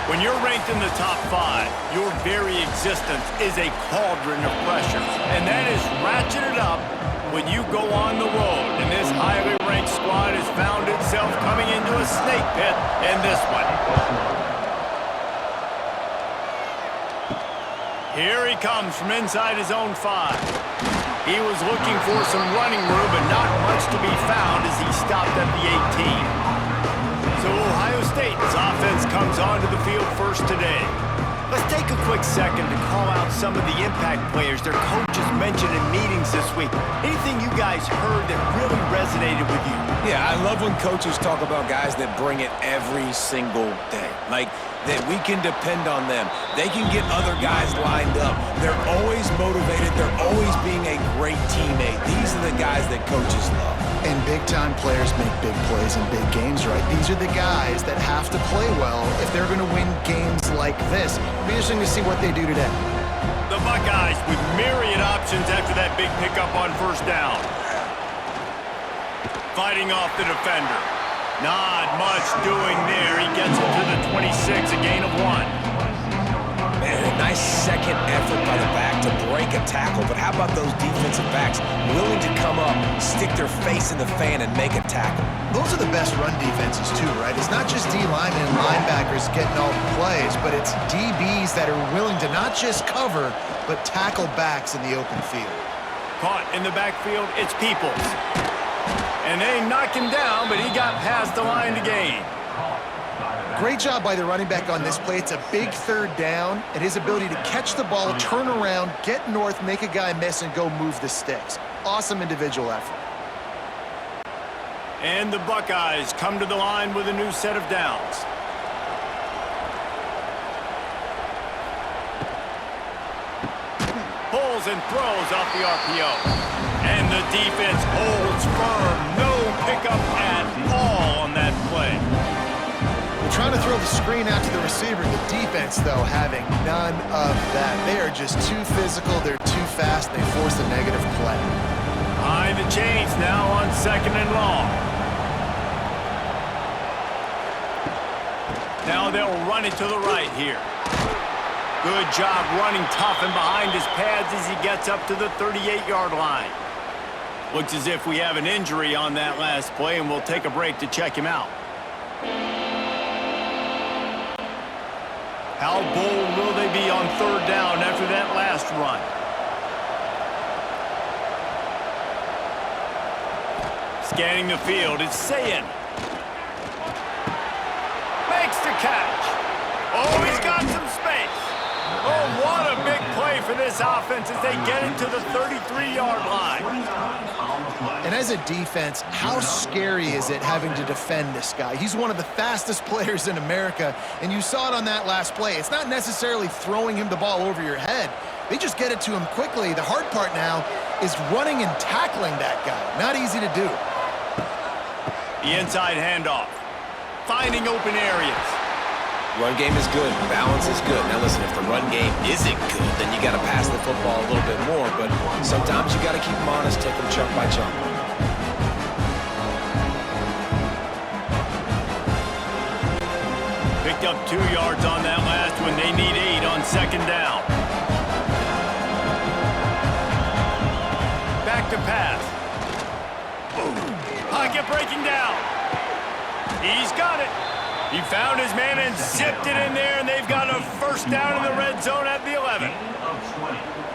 When you're ranked in the top 5, your very existence is a cauldron of pressure. And that is ratcheted up when you go on the road. And this highly ranked squad has found itself coming into a snake pit in this one. Here he comes from inside his own 5. He was looking for some running room, but not much to be found as he stopped at the 18. So Ohio State's offense comes onto the field first today. Let's take a quick second to call out some of the impact players their coaches mentioned in meetings this week. Anything you guys heard that really resonated with you? Yeah, I love when coaches talk about guys that bring it every single day. Like, that we can depend on them. They can get other guys lined up. They're always motivated. They're always being a great teammate. These are the guys that coaches love. And big-time players make big plays in big games, right? These are the guys that have to play well if they're going to win games like this. It'll be interesting to see what they do today. The Buckeyes with myriad options after that big pickup on first down. Fighting off the defender. Not much doing there. He gets it to the 26, a gain of 1. Man, a nice second effort by the back to break a tackle, but how about those defensive backs willing to come up, stick their face in the fan, and make a tackle? Those are the best run defenses too, right? It's not just D-linemen and linebackers getting all the plays, but it's DBs that are willing to not just cover, but tackle backs in the open field. Caught in the backfield, it's Peoples. And they knock him down, but he got past the line to gain. Great job by the running back on this play. It's a big third down, and his ability to catch the ball, turn around, get north, make a guy miss, and go move the sticks. Awesome individual effort. And the Buckeyes come to the line with a new set of downs. Pulls and throws off the RPO. And the defense holds firm. No pickup at all on that play. They're trying to throw the screen out to the receiver. The defense, though, having none of that. They are just too physical. They're too fast. They force a negative play. Behind the chains now on 2nd and long. Now they'll run it to the right here. Good job running tough and behind his pads as he gets up to the 38-yard line. Looks as if we have an injury on that last play, and we'll take a break to check him out. How bold will they be on 3rd down after that last run? Scanning the field, it's Sayin. Makes the catch. Oh, he's got some space. Oh, what a big play for this offense as they get it to the 33-yard line. And as a defense, how scary is it having to defend this guy? He's one of the fastest players in America, and you saw it on that last play. It's not necessarily throwing him the ball over your head. They just get it to him quickly. The hard part now is running and tackling that guy. Not easy to do. The inside handoff. Finding open areas. Run game is good. Balance is good. Now listen, if the run game isn't good, then you got to pass the football a little bit more. But sometimes you got to keep them honest, take them chunk by chunk. Picked up 2 yards on that last one. They need 8 on 2nd down. Back to pass. Pocket breaking down. He's got it. He found his man and zipped it in there, and they've got a first down in the red zone at the 11.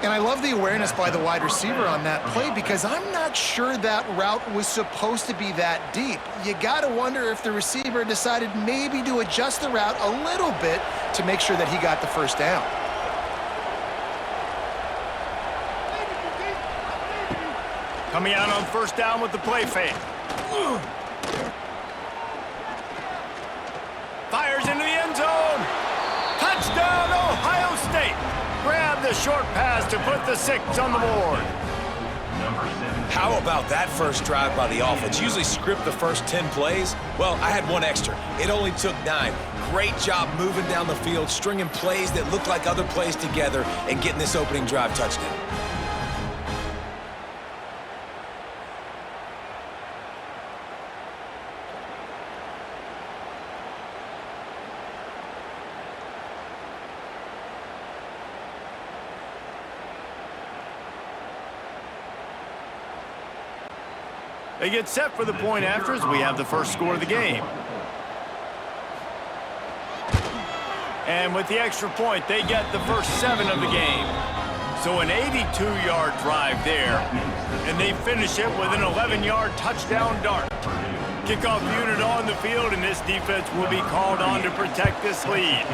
And I love the awareness by the wide receiver on that play because I'm not sure that route was supposed to be that deep. You got to wonder if the receiver decided maybe to adjust the route a little bit to make sure that he got the first down. Coming out on first down with the play fake. Fires into the end zone. Touchdown, Ohio State. Grab the short pass to put the 6 on the board. How about that first drive by the offense? Usually script the first 10 plays. Well, I had 1 extra. It only took 9. Great job moving down the field, stringing plays that look like other plays together, and getting this opening drive touchdown. They get set for the point after as we have the first score of the game. And with the extra point, they get the first 7 of the game. So an 82-yard drive there, and they finish it with an 11-yard touchdown dart. Kickoff unit on the field, and this defense will be called on to protect this lead.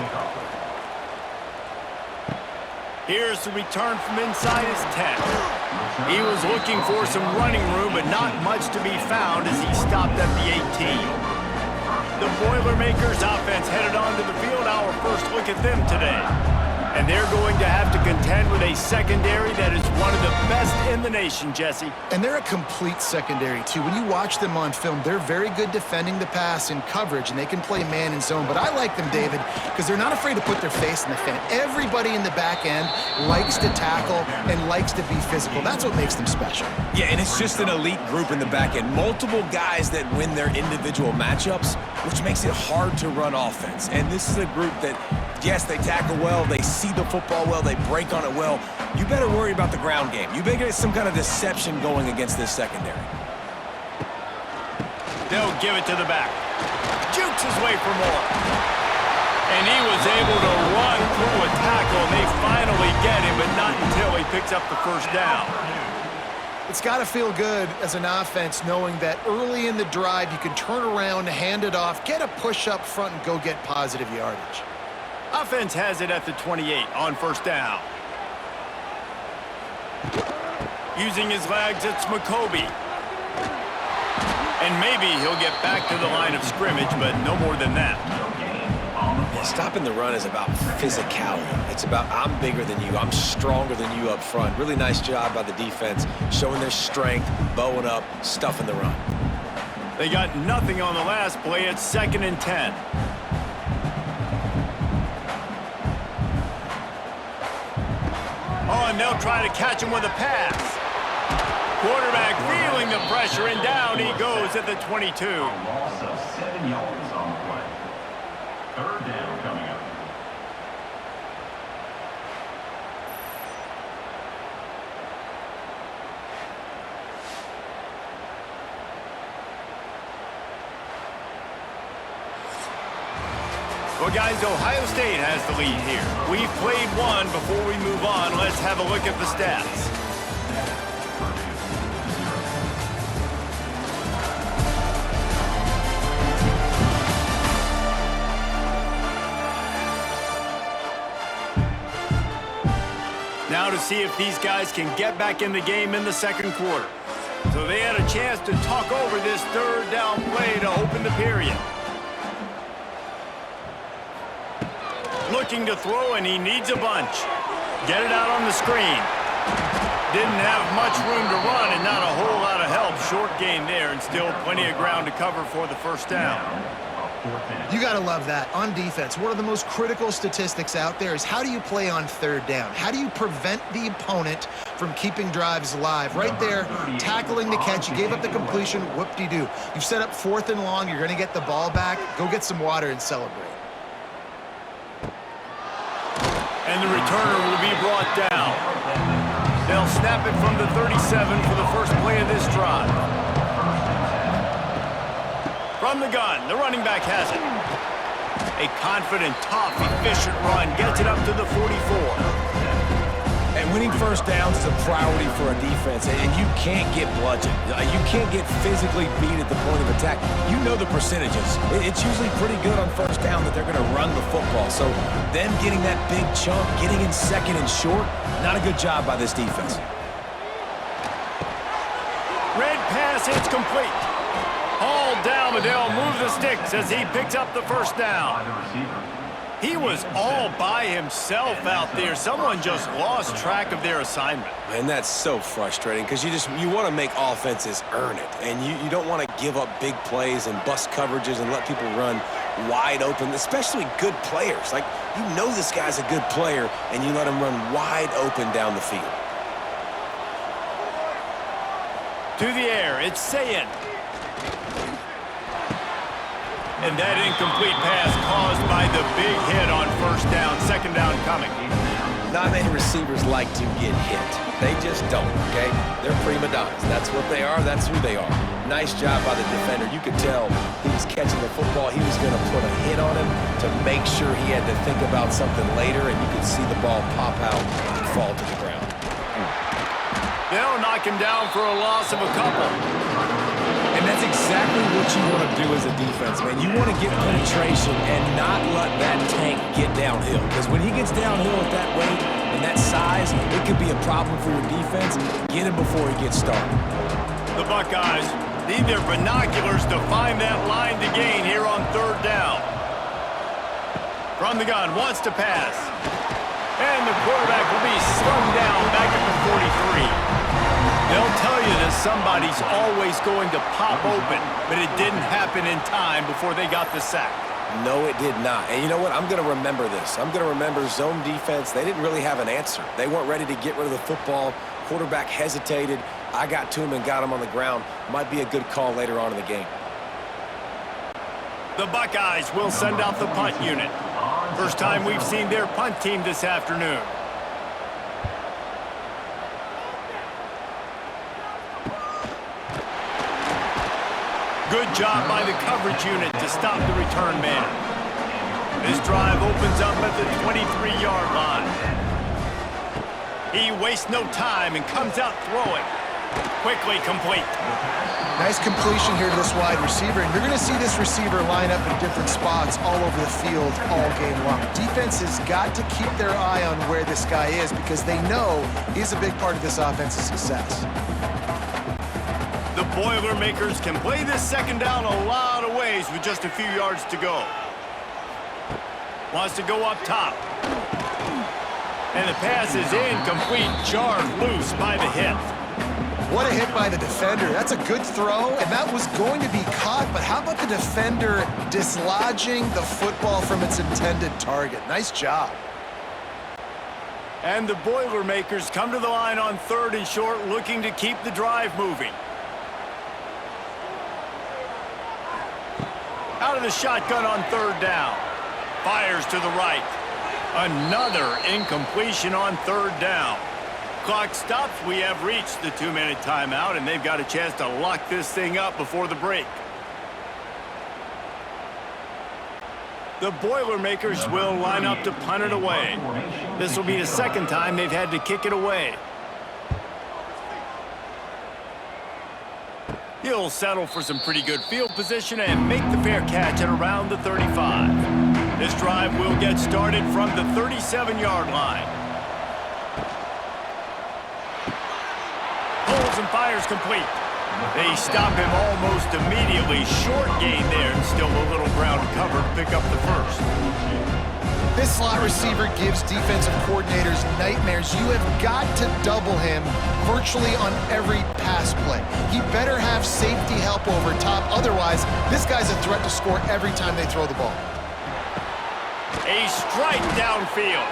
Here's the return from inside his 10. He was looking for some running room, but not much to be found as he stopped at the 18. The Boilermakers offense headed onto the field. Our first look at them today. And they're going to have to contend with a secondary that is one of the best in the nation, Jesse. And they're a complete secondary, too. When you watch them on film, they're very good defending the pass in coverage, and they can play man and zone. But I like them, David, because they're not afraid to put their face in the fan. Everybody in the back end likes to tackle and likes to be physical. That's what makes them special. Yeah, and it's just an elite group in the back end. Multiple guys that win their individual matchups, which makes it hard to run offense. And this is a group that, yes, they tackle well, they see the football well, they break on it well. You better worry about the ground game. You better get some kind of deception going against this secondary. They'll give it to the back. Jukes his way for more. And he was able to run through a tackle, and they finally get him, but not until he picks up the first down. It's got to feel good as an offense knowing that early in the drive you can turn around, hand it off, get a push up front, and go get positive yardage. Offense has it at the 28 on first down. Using his legs, it's McCoby. And maybe he'll get back to the line of scrimmage, but no more than that. Yeah, stopping the run is about physicality. It's about I'm bigger than you, I'm stronger than you up front. Really nice job by the defense, showing their strength, bowing up, stuffing the run. They got nothing on the last play. It's 2nd and 10. Oh, and they'll try to catch him with a pass. Quarterback feeling the pressure, and down he goes at the 22. Loss of 7 yards on the play. 3rd down coming up. Well, guys, Ohio State has the lead here. We've played one. Before we move on, let's have a look at the stats. Now to see if these guys can get back in the game in the second quarter. So they had a chance to talk over this 3rd down play to open the period. Looking to throw, and he needs a bunch. Get it out on the screen. Didn't have much room to run and not a whole lot of help. Short gain there, and still plenty of ground to cover for the first down. You got to love that. On defense, one of the most critical statistics out there is how do you play on 3rd down? How do you prevent the opponent from keeping drives alive? Right there, tackling the catch. You gave up the completion. Whoop-de-doo. You've set up 4th and long. You're going to get the ball back. Go get some water and celebrate. And the returner will be brought down. They'll snap it from the 37 for the first play of this drive. From the gun, the running back has it. A confident, tough, efficient run gets it up to the 44. And winning first downs is a priority for a defense, and you can't get bludgeoned. You can't get physically beat at the point of attack. You know the percentages. It's usually pretty good on first down that they're going to run the football. So them getting that big chunk, getting in 2nd and short, not a good job by this defense. Red pass, it's complete. All down, but they'll move the sticks as he picks up the first down. He was all by himself out there. Someone just lost track of their assignment. And that's so frustrating because you want to make offenses earn it. And you don't want to give up big plays and bust coverages and let people run wide open, especially good players. Like, you know this guy's a good player, and you let him run wide open down the field. To the air, it's Sayin. And that incomplete pass caused by the big hit on first down. 2nd down coming. not many receivers like to get hit. They just don't, okay? They're prima donnas. That's what they are. That's who they are. Nice job by the defender. You could tell he was catching the football. He was going to put a hit on him to make sure he had to think about something later, and you could see the ball pop out and fall to the ground. They'll knock him down for a loss of a couple. And that's exactly what you want to do as a defense, man. You want to get penetration and not let that tank get downhill. Because when he gets downhill at that weight and that size, it could be a problem for your defense. Get him before he gets started. The Buckeyes need their binoculars to find that line to gain here on third down. From the gun, wants to pass. And the quarterback will be slung down back at the 43. They'll tell you that somebody's always going to pop open, but it didn't happen in time before they got the sack. No, it did not. And you know what? I'm going to remember this. I'm going to remember zone defense. They didn't really have an answer. They weren't ready to get rid of the football. Quarterback hesitated. I got to him and got him on the ground. Might be a good call later on in the game. The Buckeyes will send out the punt unit. First time we've seen their punt team this afternoon. Good job by the coverage unit to stop the return man. This drive opens up at the 23-yard line. He wastes no time and comes out throwing. Quickly complete. Nice completion here to this wide receiver, and you're going to see this receiver line up in different spots all over the field all game long. Defense has got to keep their eye on where this guy is because they know he's a big part of this offense's success. The Boilermakers can play this second down a lot of ways with just a few yards to go. Wants to go up top. And the pass is incomplete, jarred loose by the hit. What a hit by the defender. That's a good throw, and that was going to be caught, but how about the defender dislodging the football from its intended target? Nice job. And the Boilermakers come to the line on third and short, looking to keep the drive moving. Out of the shotgun on third down. Fires to the right. Another incompletion on third down. Clock stops. We have reached the 2-minute timeout, and they've got a chance to lock this thing up before the break. The Boilermakers will line up to punt it away. This will be the second time they've had to kick it away. He'll settle for some pretty good field position and make the fair catch at around the 35. This drive will get started from the 37-yard line. Pulls and fires complete. They stop him almost immediately. Short gain there, and still a little ground cover to pick up the first. This slot receiver gives defensive coordinators nightmares. You have got to double him virtually on every pass play. He better have safety help over top. Otherwise, this guy's a threat to score every time they throw the ball. A strike downfield.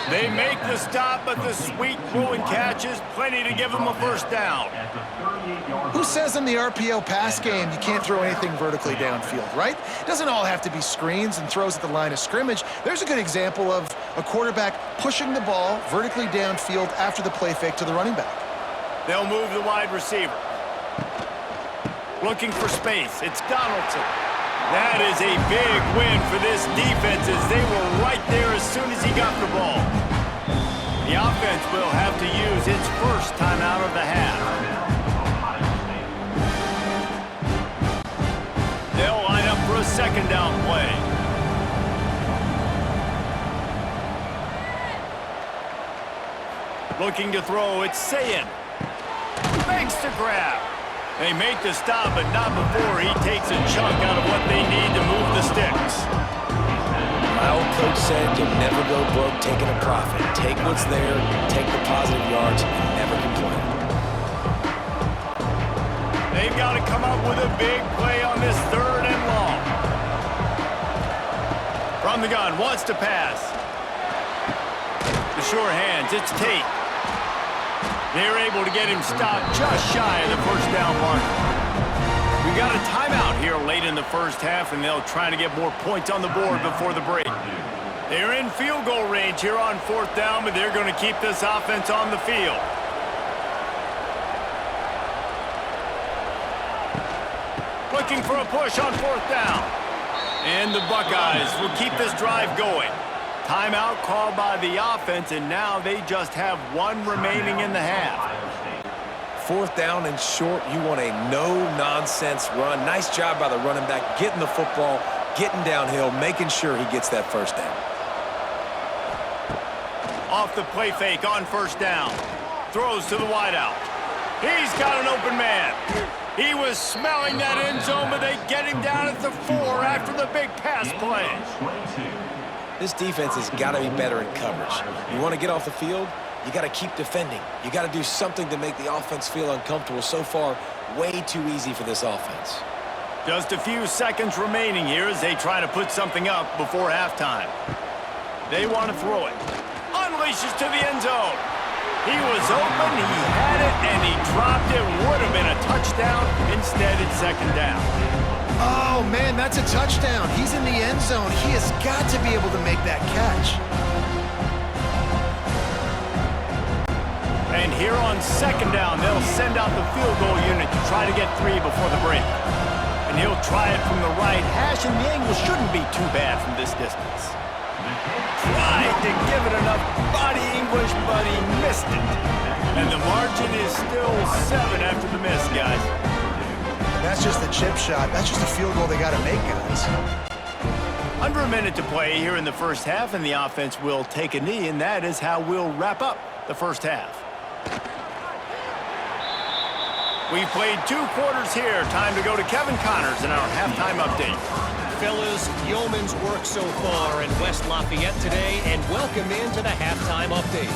They make the stop, but the sweet throwing catch is plenty to give them a first down. Who says in the RPO pass game you can't throw anything vertically downfield, right? It doesn't all have to be screens and throws at the line of scrimmage. There's a good example of a quarterback pushing the ball vertically downfield after the play fake to the running back. They'll move the wide receiver. Looking for space. It's Donaldson. That is a big win for this defense as they were right there as soon as he got the ball. The offense will have to use its first timeout of the half. They'll line up for a second down play. Looking to throw, it's Sayin. Makes the grab. They make the stop, but not before he takes a chunk out of what they need to move the sticks. My old coach said you'll never go broke taking a profit. Take what's there, take the positive yards, and never complain. They've got to come up with a big play on this third and long. From the gun, wants to pass. The sure hands, it's Tate. They're able to get him stopped just shy of the first down marker. We got a timeout here late in the first half, and they'll try to get more points on the board before the break. They're in field goal range here on 4th down, but they're going to keep this offense on the field. Looking for a push on 4th down. And the Buckeyes will keep this drive going. Timeout called by the offense, and now they just have one remaining in the half. 4th down and short, you want a no-nonsense run. Nice job by the running back, getting the football, getting downhill, making sure he gets that first down. Off the play fake on 1st down. Throws to the wideout. He's got an open man. He was smelling that end zone, but they get him down at the 4 after the big pass play. This defense has got to be better in coverage. You want to get off the field, you got to keep defending. You got to do something to make the offense feel uncomfortable. So far, way too easy for this offense. Just a few seconds remaining here as they try to put something up before halftime. They want to throw it. Unleashes to the end zone. He was open, he had it, and he dropped it. Would have been a touchdown. Instead, it's 2nd down. Oh, man, that's a touchdown. He's in the end zone. He has got to be able to make that catch. And here on 2nd down, they'll send out the field goal unit to try to get 3 before the break. And he'll try it from the right hash, and the angle shouldn't be too bad from this distance. Tried to give it enough body English, but he missed it. And the margin is still 7 after the miss, guys. That's just the chip shot. That's just a field goal they got to make, guys. Under a minute to play here in the first half, and the offense will take a knee, and that is how we'll wrap up the first half. We've played 2 quarters here. Time to go to Kevin Connors in our halftime update. Fellas, yeoman's work so far in West Lafayette today, and welcome into the halftime update.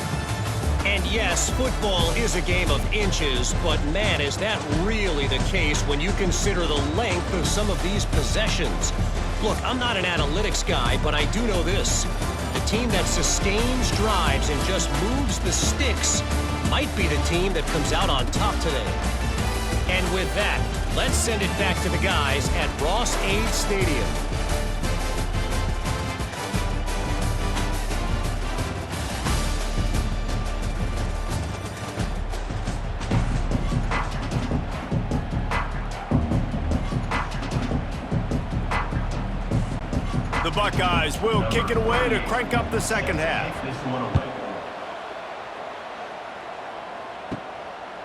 And yes, football is a game of inches, but man, is that really the case when you consider the length of some of these possessions. Look, I'm not an analytics guy, but I do know this. The team that sustains drives and just moves the sticks might be the team that comes out on top today. And with that, let's send it back to the guys at Ross-Ade Stadium. The Buckeyes will kick it away to crank up the second half.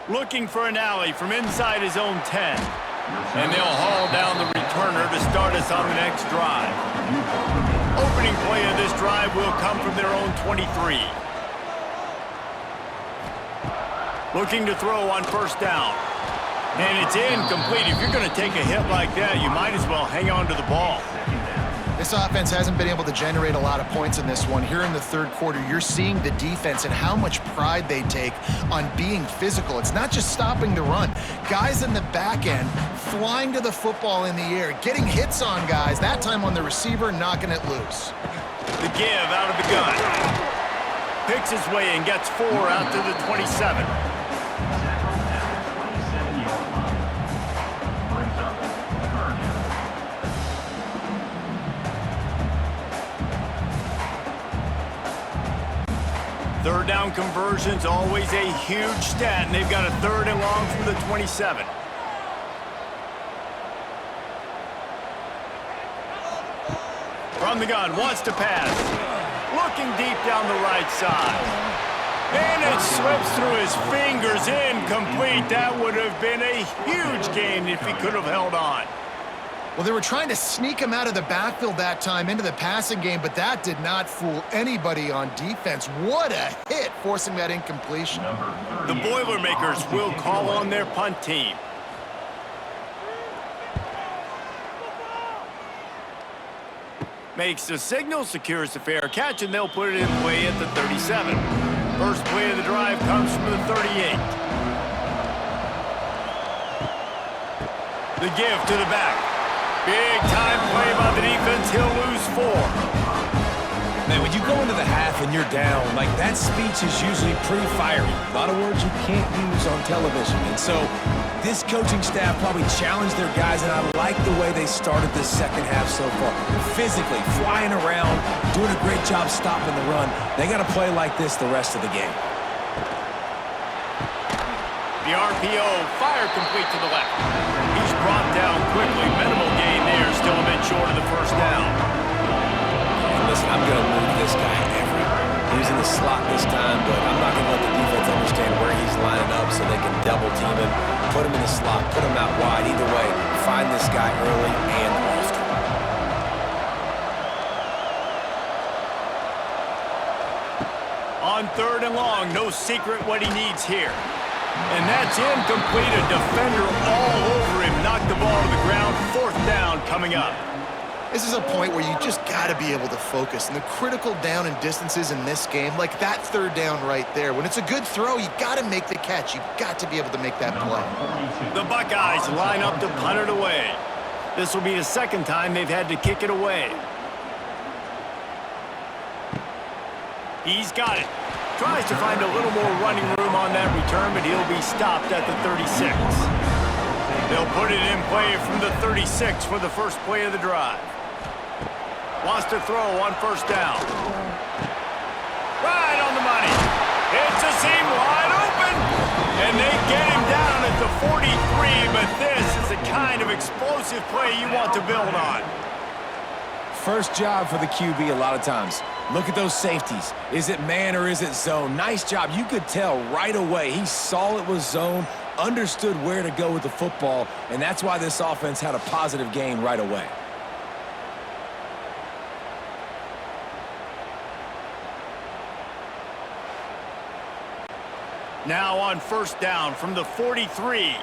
Looking for an alley from inside his own 10. And they'll haul down the returner to start us on the next drive. Opening play of this drive will come from their own 23. Looking to throw on 1st down. And it's incomplete. If you're going to take a hit like that, you might as well hang on to the ball. This offense hasn't been able to generate a lot of points in this one. Here in the 3rd quarter, you're seeing the defense and how much pride they take on being physical. It's not just stopping the run. Guys in the back end flying to the football in the air, getting hits on guys, that time on the receiver, knocking it loose. The give out of the gun. Picks his way and gets 4 out to the 27. Third down conversions, always a huge stat, and they've got a 3rd and long from the 27. From the gun, wants to pass. Looking deep down the right side. And it slips through his fingers, incomplete. That would have been a huge gain if he could have held on. Well, they were trying to sneak him out of the backfield that time into the passing game, but that did not fool anybody on defense. What a hit, forcing that incompletion. The Boilermakers will call on their punt team. Makes the signal, secures the fair catch, and they'll put it in play at the 37. First play of the drive comes from the 38. The give to the back. Big time play by the defense. He'll lose 4. Man, when you go into the half and you're down, like that speech is usually pretty fiery. A lot of words you can't use on television. And so this coaching staff probably challenged their guys, and I like the way they started this second half so far. Physically, flying around, doing a great job stopping the run. They got to play like this the rest of the game. The RPO, fire complete to the left. He's brought down quickly. Minimal gain there, still a bit short of the first down. And listen, I'm going to move this guy everywhere. He was in the slot this time, but I'm not going to let the defense understand where he's lining up so they can double team him, put him in the slot, put him out wide. Either way, find this guy early and often. On 3rd and long, no secret what he needs here. And that's incomplete. A defender all over him. Knocked the ball to the ground. 4th down coming up. This is a point where you just got to be able to focus. And the critical down and distances in this game, like that 3rd down right there. When it's a good throw, you got to make the catch. You got to be able to make that play. The Buckeyes line up to punt it away. This will be the 2nd time they've had to kick it away. He's got it. Tries to find a little more running room on that return, but he'll be stopped at the 36. They'll put it in play from the 36 for the first play of the drive. Wants to throw on 1st down. Right on the money. It's a seam wide open. And they get him down at the 43, but this is the kind of explosive play you want to build on. First job for the QB a lot of times. Look at those safeties. Is it man or is it zone? Nice job. You could tell right away. He saw it was zone, understood where to go with the football, and that's why this offense had a positive gain right away. Now on 1st down from the 43.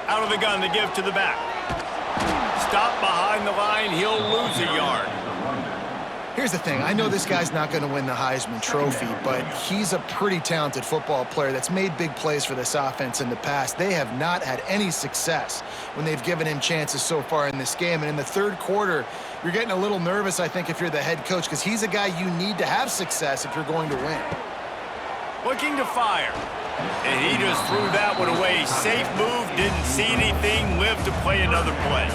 Out of the gun to give to the back. Stop behind the line. He'll lose a yard. Here's the thing. I know this guy's not going to win the Heisman Trophy, but he's a pretty talented football player that's made big plays for this offense in the past. They have not had any success when they've given him chances so far in this game. And in the 3rd quarter, you're getting a little nervous, I think, if you're the head coach, because he's a guy you need to have success if you're going to win. Looking to fire. And he just threw that one away. Safe move, didn't see anything, lived to play another play.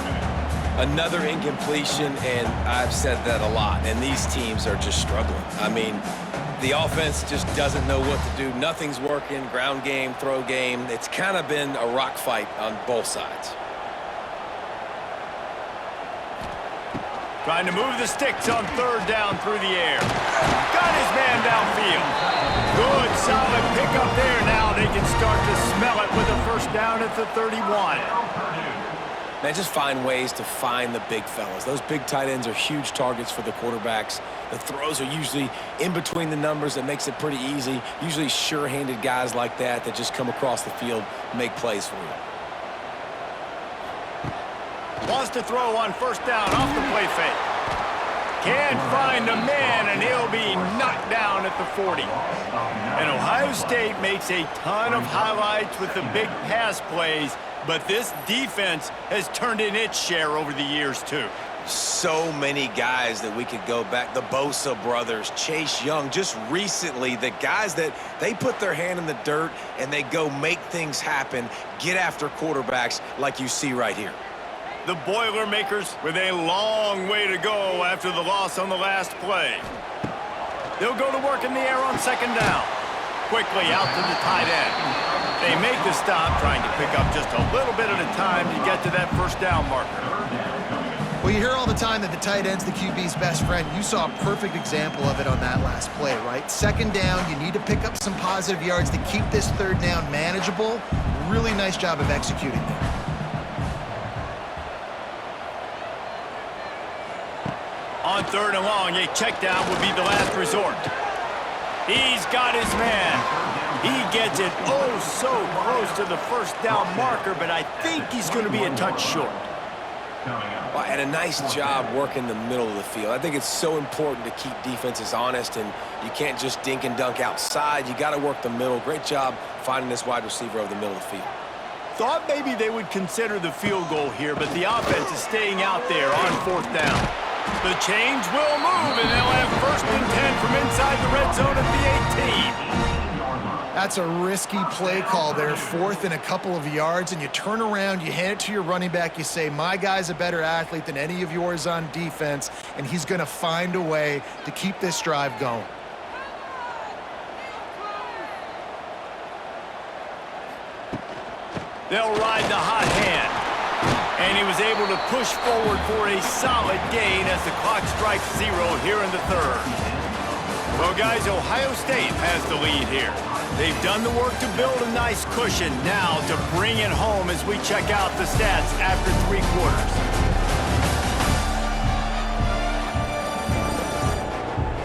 Another incompletion, and I've said that a lot, and these teams are just struggling. I mean, the offense just doesn't know what to do. Nothing's working, ground game, throw game. It's kind of been a rock fight on both sides. Trying to move the sticks on 3rd down through the air. Got his man downfield. Good, solid pickup there. Now they can start to smell it with a 1st down at the 31. Man, just find ways to find the big fellas. Those big tight ends are huge targets for the quarterbacks. The throws are usually in between the numbers. That makes it pretty easy. Usually sure-handed guys like that just come across the field, make plays for you. Wants to throw on 1st down off the play fake. Can't find a man, and he'll be knocked down at the 40. And Ohio State makes a ton of highlights with the big pass plays, but this defense has turned in its share over the years, too. So many guys that we could go back. The Bosa brothers, Chase Young, just recently, the guys that they put their hand in the dirt and they go make things happen, get after quarterbacks like you see right here. The Boilermakers with a long way to go after the loss on the last play. They'll go to work in the air on 2nd down. Quickly out to the tight end. They make the stop, trying to pick up just a little bit at a time to get to that 1st down marker. Well, you hear all the time that the tight end's the QB's best friend. You saw a perfect example of it on that last play, right? 2nd down, you need to pick up some positive yards to keep this 3rd down manageable. Really nice job of executing there. On 3rd and long, a check down would be the last resort. He's got his man. He gets it oh so close to the 1st down marker, but I think he's going to be a touch short. Well, and a nice job working the middle of the field. I think it's so important to keep defenses honest, and you can't just dink and dunk outside. You got to work the middle. Great job finding this wide receiver over the middle of the field. Thought maybe they would consider the field goal here, but the offense is staying out there on 4th down. The change will move, and they'll have 1st and 10 from inside the red zone at the 18. That's a risky play call there, 4th and a couple of yards, and you turn around, you hand it to your running back, you say, my guy's a better athlete than any of yours on defense, and he's going to find a way to keep this drive going. They'll ride the hot hand. And he was able to push forward for a solid gain as the clock strikes 0 here in the 3rd. Well, guys, Ohio State has the lead here. They've done the work to build a nice cushion. Now to bring it home as we check out the stats after 3 quarters.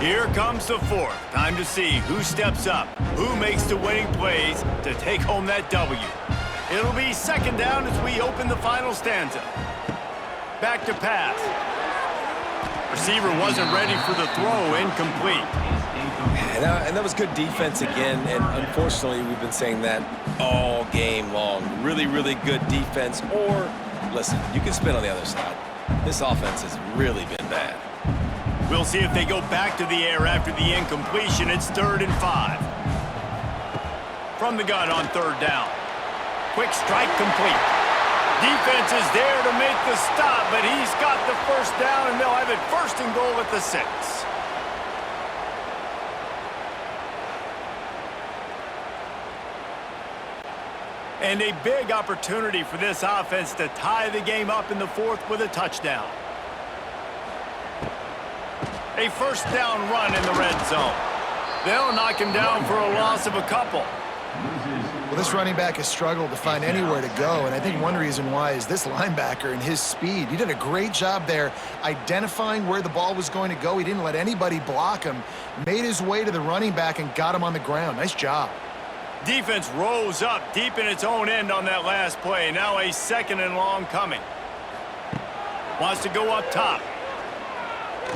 Here comes the 4th. Time to see who steps up, who makes the winning plays to take home that W. It'll be 2nd down as we open the final stanza. Back to pass. Receiver wasn't ready for the throw, incomplete. And that was good defense again, and unfortunately we've been saying that all game long. Really, really good defense, or, listen, you can spin on the other side. This offense has really been bad. We'll see if they go back to the air after the incompletion. It's 3rd and 5. From the gun on 3rd down. Quick strike complete. Defense is there to make the stop, but he's got the 1st down, and they'll have it 1st and goal at the 6. And a big opportunity for this offense to tie the game up in the 4th with a touchdown. A 1st down run in the red zone. They'll knock him down for a loss of a couple. Well, this running back has struggled to find anywhere to go, and I think one reason why is this linebacker and his speed. He did a great job there identifying where the ball was going to go. He didn't let anybody block him, made his way to the running back and got him on the ground. Nice job. Defense rose up deep in its own end on that last play. Now a 2nd and long coming. Wants to go up top.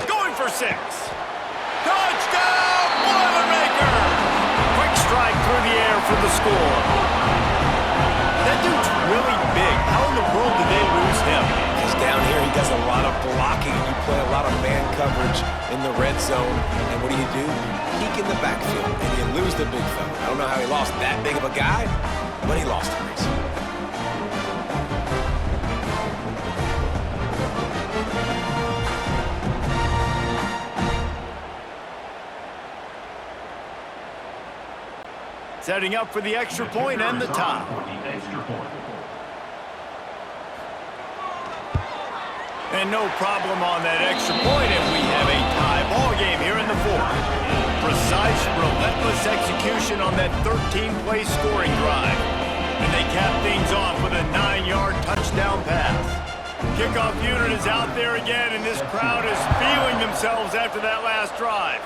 Going for 6. Touchdown, Boilermaker! Quick strike through the air for the score. That dude's really big. How in the world did they lose him? Because down here he does a lot of blocking. You play a lot of man coverage in the red zone. And what do? You peek in the backfield, and you lose the big fella. I don't know how he lost that big of a guy, but he lost him. Setting up for the extra point and the tie. And no problem on that extra point, and we have a tie ball game here in the 4th. Precise, relentless execution on that 13-play scoring drive. And they cap things off with a 9-yard touchdown pass. Kickoff unit is out there again, and this crowd is feeling themselves after that last drive.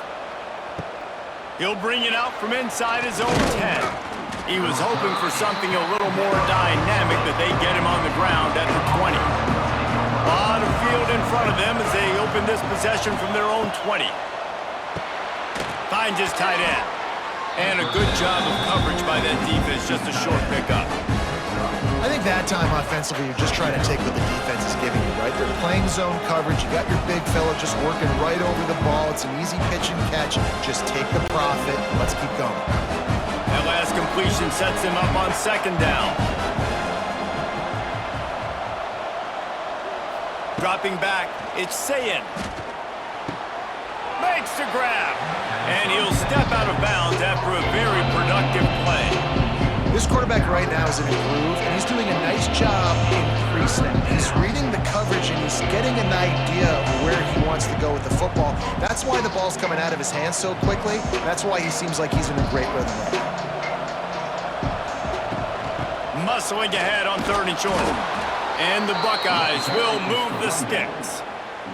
He'll bring it out from inside his own 10. He was hoping for something a little more dynamic, but they get him on the ground at the 20. A lot of field in front of them as they open this possession from their own 20. Finds his tight end. And a good job of coverage by that defense, just a short pickup. I think that time offensively, you're just trying to take what the defense is giving you, right? They're playing zone coverage. You got your big fella just working right over the ball. It's an easy pitch and catch. Just take the profit. Let's keep going. That last completion sets him up on 2nd down. Dropping back, it's Sayin. Makes the grab. And he'll step out of bounds after a very productive play. This quarterback right now is in a groove, and he's doing a nice job in pre-snap. He's reading the coverage, and he's getting an idea of where he wants to go with the football. That's why the ball's coming out of his hands so quickly. That's why he seems like he's in a great rhythm right now. Muscling ahead on 3rd and short. And the Buckeyes will move the sticks.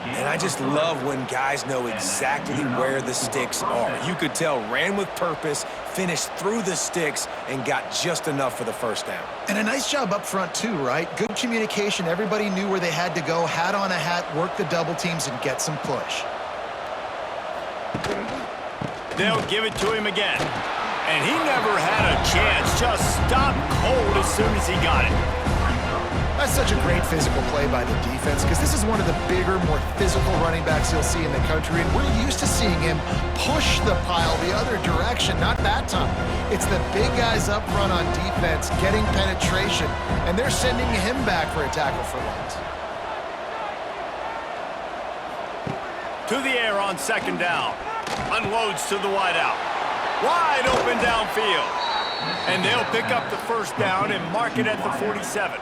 And I just love when guys know exactly where the sticks are. You could tell ran with purpose, finished through the sticks, and got just enough for the 1st down. And a nice job up front too, right? Good communication. Everybody knew where they had to go, hat on a hat, work the double teams, and get some push. They'll give it to him again. And he never had a chance, just stopped cold as soon as he got it. That's such a great physical play by the defense because this is one of the bigger, more physical running backs you'll see in the country, and we're used to seeing him push the pile the other direction. Not that time. It's the big guys up front on defense getting penetration, and they're sending him back for a tackle for loss. To the air on second down. Unloads to the wideout. Wide open downfield. And they'll pick up the first down and mark it at the 47.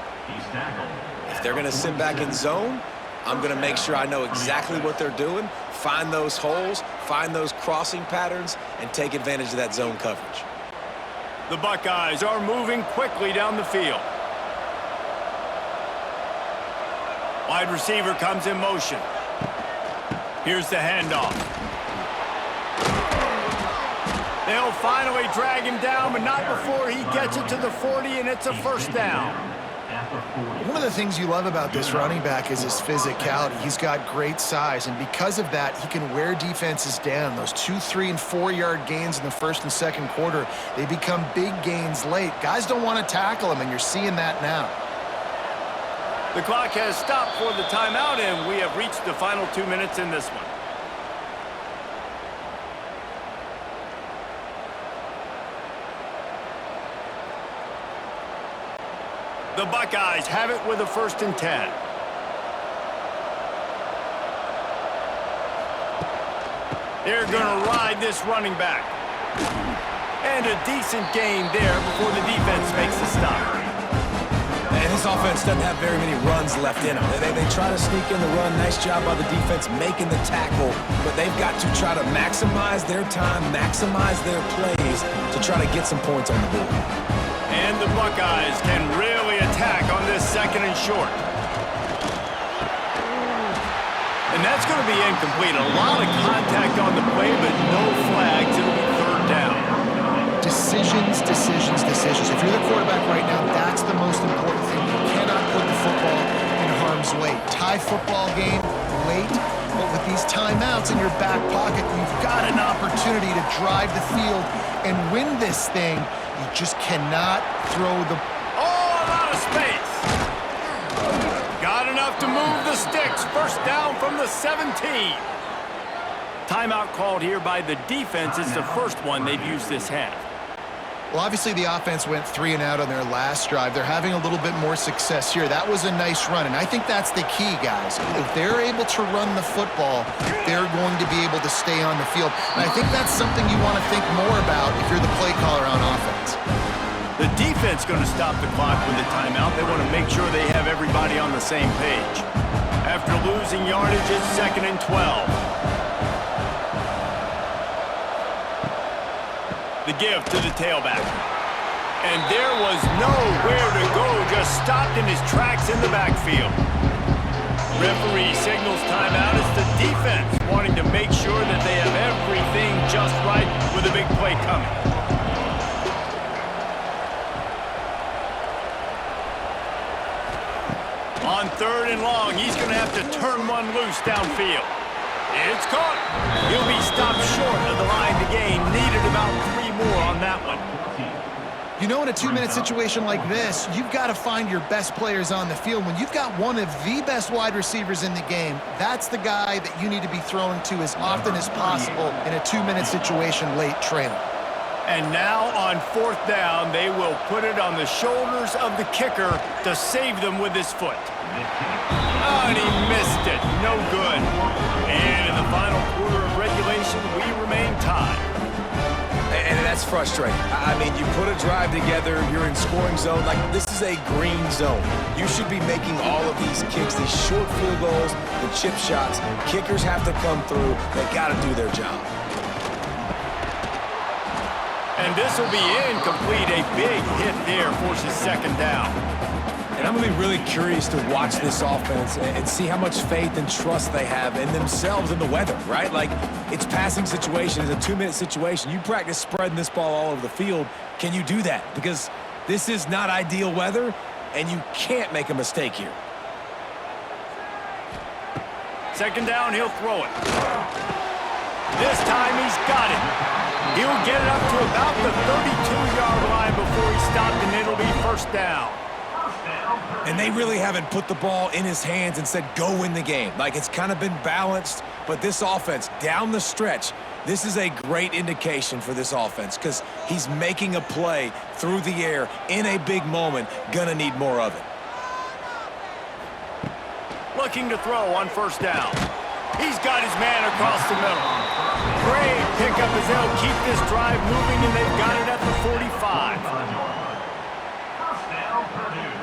If they're going to sit back in zone, I'm going to make sure I know exactly what they're doing, find those holes, find those crossing patterns, and take advantage of that zone coverage. The Buckeyes are moving quickly down the field. Wide receiver comes in motion. Here's the handoff. They'll finally drag him down, but not before he gets it to the 40, and it's a first down. One of the things you love about this running back is his physicality. He's got great size, and because of that, he can wear defenses down. Those 2-, 3-, and 4-yard gains in the first and second quarter, they become big gains late. Guys don't want to tackle him, and you're seeing that now. The clock has stopped for the timeout, and we have reached the final 2 minutes in this one. The Buckeyes have it with a 1st and 10. They're going to ride this running back. And a decent gain there before the defense makes the stop. And this offense doesn't have very many runs left in them. They try to sneak in the run. Nice job by the defense making the tackle. But they've got to try to maximize their time, maximize their plays to try to get some points on the board. And the Buckeyes can really attack on this 2nd and short. And that's going to be incomplete. A lot of contact on the play, but no flags. It'll be 3rd down. Decisions, decisions, decisions. If you're the quarterback right now, that's the most important thing. You cannot put the football in harm's way. Tie football game late, but with these timeouts in your back pocket, you've got an opportunity to drive the field and win this thing. You just cannot throw the... Oh, a lot of space. Got enough to move the sticks. First down from the 17. Timeout called here by the defense. It's the first one they've used this half. Well, obviously the offense went 3 and out on their last drive. They're having a little bit more success here. That was a nice run, and I think that's the key, guys. If they're able to run the football, they're going to be able to stay on the field. And I think that's something you want to think more about if you're the play caller on offense. The defense going to stop the clock with a timeout. They want to make sure they have everybody on the same page. After losing yardage, it's 2nd and 12. The give to the tailback. And there was nowhere to go, just stopped in his tracks in the backfield. Referee signals timeout. It's the defense wanting to make sure that they have everything just right with a big play coming. On 3rd and long, he's going to have to turn one loose downfield. It's caught. He'll be stopped short of the line to gain. Needed about 3 more on that one. You know, in a 2-minute situation like this, you've got to find your best players on the field. When you've got one of the best wide receivers in the game, that's the guy that you need to be throwing to as often as possible in a 2-minute situation late trailing. And now on 4th down, they will put it on the shoulders of the kicker to save them with his foot. Oh, and he missed it. No good. And in the final quarter of regulation, we remain tied. And that's frustrating. I mean, you put a drive together, you're in scoring zone. Like, this is a green zone. You should be making all of these kicks, these short field goals, the chip shots. Kickers have to come through. They got to do their job. And this will be incomplete. A big hit there forces 2nd down. And I'm going to be really curious to watch this offense and see how much faith and trust they have in themselves and the weather, right? Like, it's passing situation. It's a 2-minute situation. You practice spreading this ball all over the field. Can you do that? Because this is not ideal weather, and you can't make a mistake here. 2nd down, he'll throw it. This time he's got it. He'll get it up to about the 32-yard line before he stopped, and it'll be first down. And they really haven't put the ball in his hands and said, go win the game. Like, it's kind of been balanced, but this offense, down the stretch, this is a great indication for this offense because he's making a play through the air in a big moment. Gonna need more of it. Looking to throw on first down. He's got his man across the middle. Great pickup as they'll keep this drive moving, and they've got it at the 45. First down, Purdue.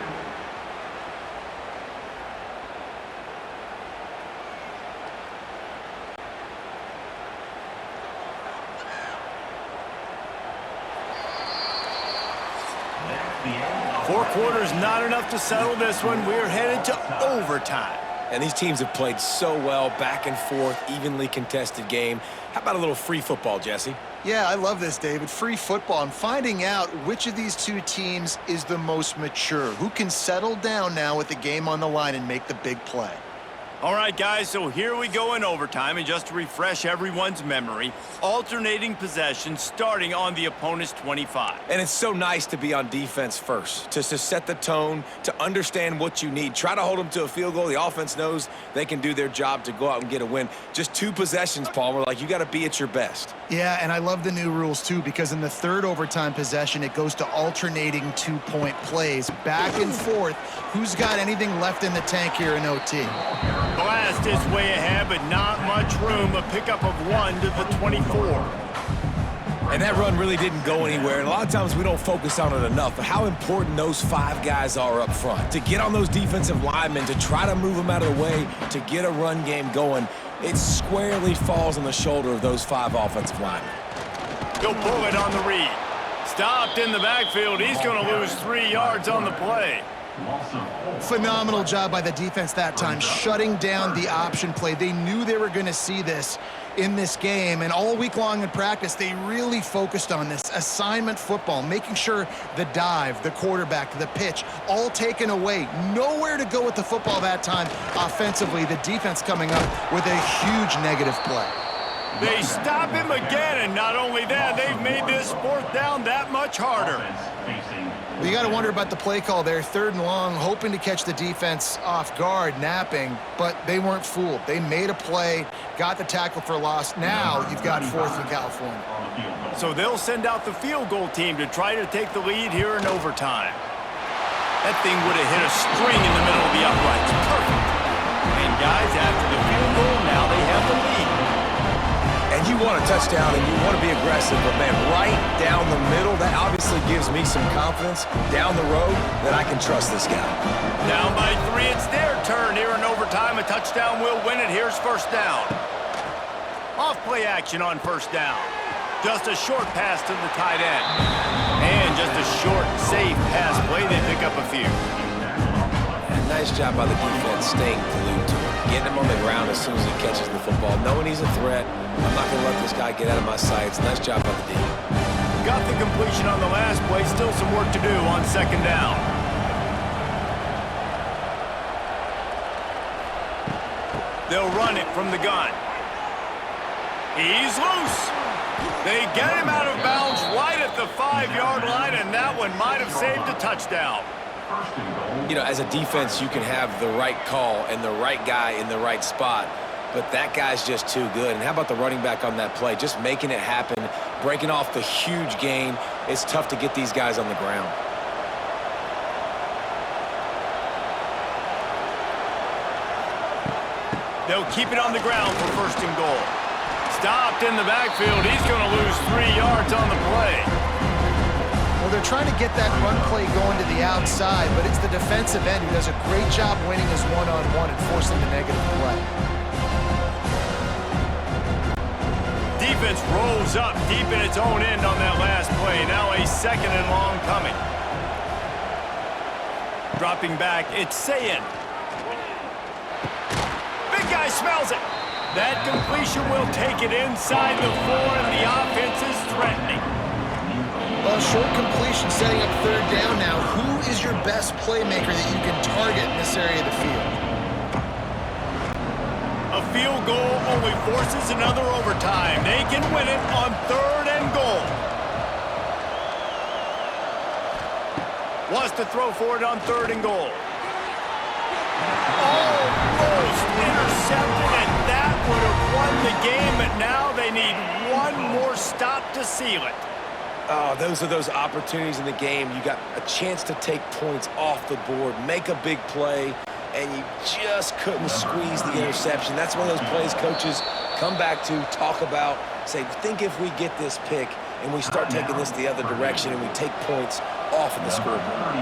Four quarters not enough to settle this one. We're headed to overtime. And these teams have played so well, back and forth, evenly contested game. How about a little free football, Jesse? Yeah, I love this, David. Free football. I'm finding out which of these two teams is the most mature, who can settle down now with the game on the line and make the big play. All right, guys, so here we go in overtime, and just to refresh everyone's memory, alternating possessions starting on the opponent's 25. And it's so nice to be on defense first, to set the tone, to understand what you need. Try to hold them to a field goal. The offense knows they can do their job to go out and get a win. Just 2 possessions, Palmer. Like, you got to be at your best. Yeah, and I love the new rules, too, because in the third overtime possession, it goes to alternating 2-point plays, back and forth. Who's got anything left in the tank here in OT? Blast is way ahead, but not much room. A pickup of 1 to the 24. And that run really didn't go anywhere. And a lot of times we don't focus on it enough, but how important those 5 guys are up front. To get on those defensive linemen, to try to move them out of the way, to get a run game going, it squarely falls on the shoulder of those 5 offensive linemen. He'll pull it on the read. Stopped in the backfield. He's going to lose 3 yards on the play. Phenomenal job by the defense that time, shutting down the option play. They knew they were going to see this in this game, and all week long in practice, they really focused on this assignment football, making sure the dive, the quarterback, the pitch, all taken away. Nowhere to go with the football that time offensively. The defense coming up with a huge negative play. They stop him again, and not only that, they've made this 4th down that much harder. Well, you got to wonder about the play call there. 3rd and long, hoping to catch the defense off guard, napping, but they weren't fooled. They made a play, got the tackle for a loss. Now you've got 4th in California. So they'll send out the field goal team to try to take the lead here in overtime. That thing would have hit a string in the middle of the uprights. Perfect. And guys, after the field goal, now they have the lead. And you want a touchdown and you want to be aggressive, but man, right down the middle, that obviously gives me some confidence down the road that I can trust this guy. Down by 3, it's their turn here in overtime. A touchdown will win it. Here's first down. Off play action on first down. Just a short pass to the tight end. And just a short, safe pass play. They pick up a few. And nice job by the defense staying glued to him. Getting him on the ground as soon as he catches the football. Knowing he's a threat, I'm not going to let this guy get out of my sights. Nice job by the D. Got the completion on the last play. Still some work to do on 2nd down. They'll run it from the gun. He's loose. They get him out of bounds right at the 5-yard line, and that one might have saved a touchdown. You know, as a defense, you can have the right call and the right guy in the right spot, but that guy's just too good. And how about the running back on that play? Just making it happen, breaking off the huge gain. It's tough to get these guys on the ground. They'll keep it on the ground for 1st and goal. Stopped in the backfield. He's going to lose 3 yards on the play. Well, they're trying to get that run play going to the outside, but it's the defensive end who does a great job winning his one-on-one and forcing the negative play. Defense rolls up deep in its own end on that last play. Now a 2nd and long coming. Dropping back, it's Sayin. Big guy smells it. That completion will take it inside the 4, and the offense is threatening. Well, short completion setting up 3rd down now. Who is your best playmaker that you can target in this area of the field? A field goal only forces another overtime. They can win it on 3rd and goal. Wants to throw for it on 3rd and goal. Almost intercepted, and that would have won the game, but now they need one more stop to seal it. Oh, those are those opportunities in the game. You got a chance to take points off the board, make a big play, and you just couldn't squeeze the interception. That's one of those plays coaches come back to, talk about, say, think if we get this pick and we start taking this the other direction and we take points off of the scoreboard.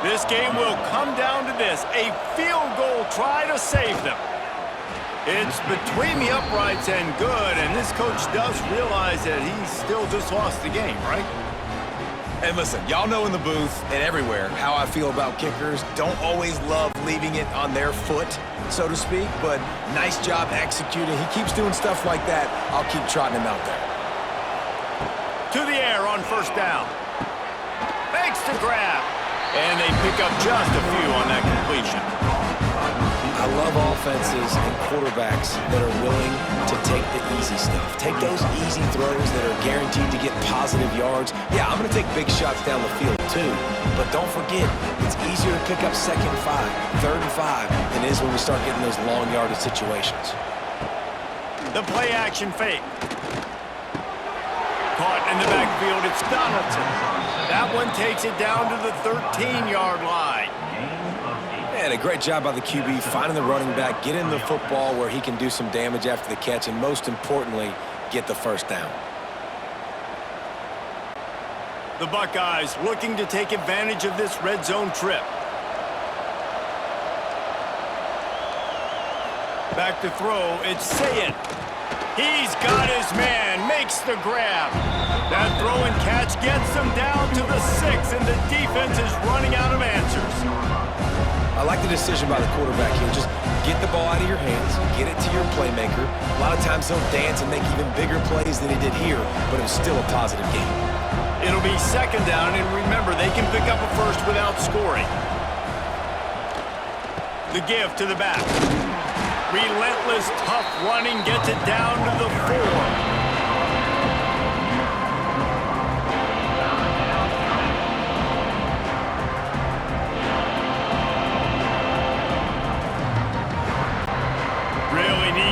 This game will come down to this, a field goal try to save them. It's between the uprights and good, and this coach does realize that he's still just lost the game, right? And listen, y'all know in the booth and everywhere how I feel about kickers. Don't always love leaving it on their foot, so to speak, but nice job executing. He keeps doing stuff like that. I'll keep trotting him out there. To the air on 1st down. Makes the grab. And they pick up just a few on that completion. I love offenses and quarterbacks that are willing to take the easy stuff. Take those easy throws that are guaranteed to get positive yards. Yeah, I'm going to take big shots down the field too. But don't forget, it's easier to pick up 2nd and 5, 3rd and 5 than it is when we start getting those long yardage situations. The play action fake. Caught in the backfield, it's Donaldson. That one takes it down to the 13-yard line. And a great job by the QB finding the running back, getting the football where he can do some damage after the catch, and most importantly, get the 1st down. The Buckeyes looking to take advantage of this red zone trip. Back to throw, it's Sayed. He's got his man, makes the grab. That throw and catch gets them down to the 6, and the defense is running out of answers. I like the decision by the quarterback here. Just get the ball out of your hands, get it to your playmaker. A lot of times he'll dance and make even bigger plays than he did here, but it was still a positive game. It'll be 2nd down, and remember, they can pick up a 1st without scoring. The give to the back. Relentless, tough running gets it down to the 4.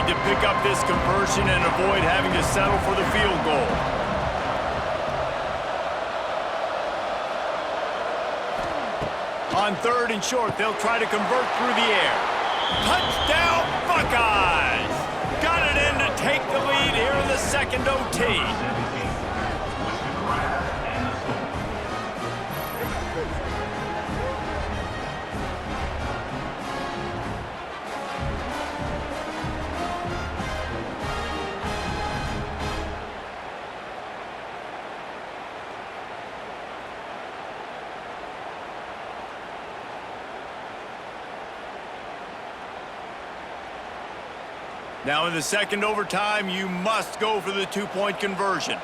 To pick up this conversion and avoid having to settle for the field goal. On 3rd and short, they'll try to convert through the air. Touchdown, Buckeyes! Got it in to take the lead here in the 2nd OT. Now in the 2nd overtime, you must go for the 2-point conversion.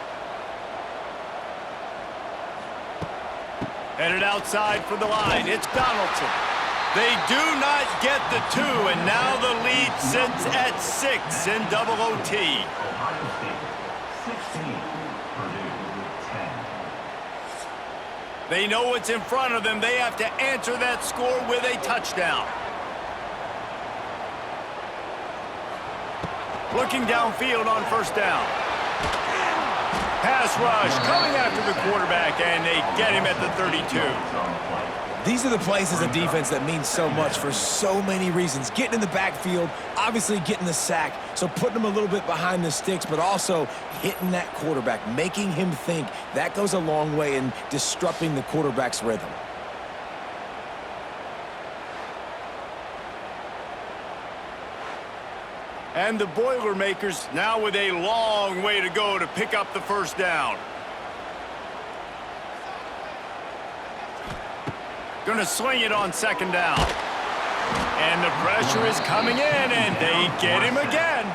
Headed outside for the line, it's Donaldson. They do not get the 2, and now the lead sits at 6 in double OT. Ohio State 16, Purdue 10. They know what's in front of them. They have to answer that score with a touchdown. Looking downfield on 1st down. Pass rush coming after the quarterback, and they get him at the 32. These are the plays as a defense that mean so much for so many reasons. Getting in the backfield, obviously getting the sack, so putting them a little bit behind the sticks, but also hitting that quarterback, making him think. That goes a long way in disrupting the quarterback's rhythm. And the Boilermakers now with a long way to go to pick up the 1st down. Gonna swing it on 2nd down. And the pressure is coming in, and they get him again.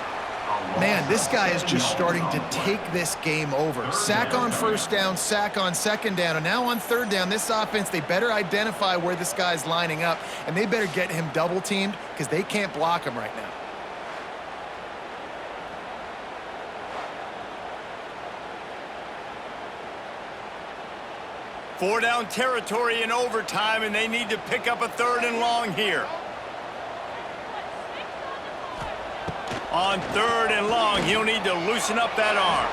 Man, this guy is just starting to take this game over. Sack on 1st down, sack on 2nd down, and now on 3rd down, this offense, they better identify where this guy's lining up, and they better get him double-teamed because they can't block him right now. 4-down territory in overtime, and they need to pick up a 3rd and long here. On 3rd and long, he'll need to loosen up that arm.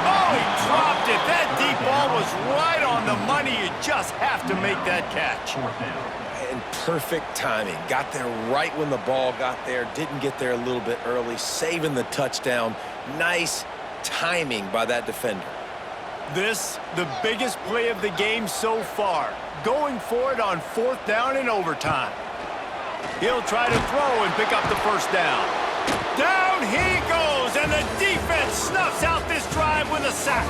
Oh, he dropped it. That deep ball was right on the money. You just have to make that catch. 4th down. And perfect timing. Got there right when the ball got there. Didn't get there a little bit early. Saving the touchdown. Nice timing by that defender. This, the biggest play of the game so far. Going for it on 4th down in overtime. He'll try to throw and pick up the 1st down. Down he goes, and the defense snuffs out this drive with a sack.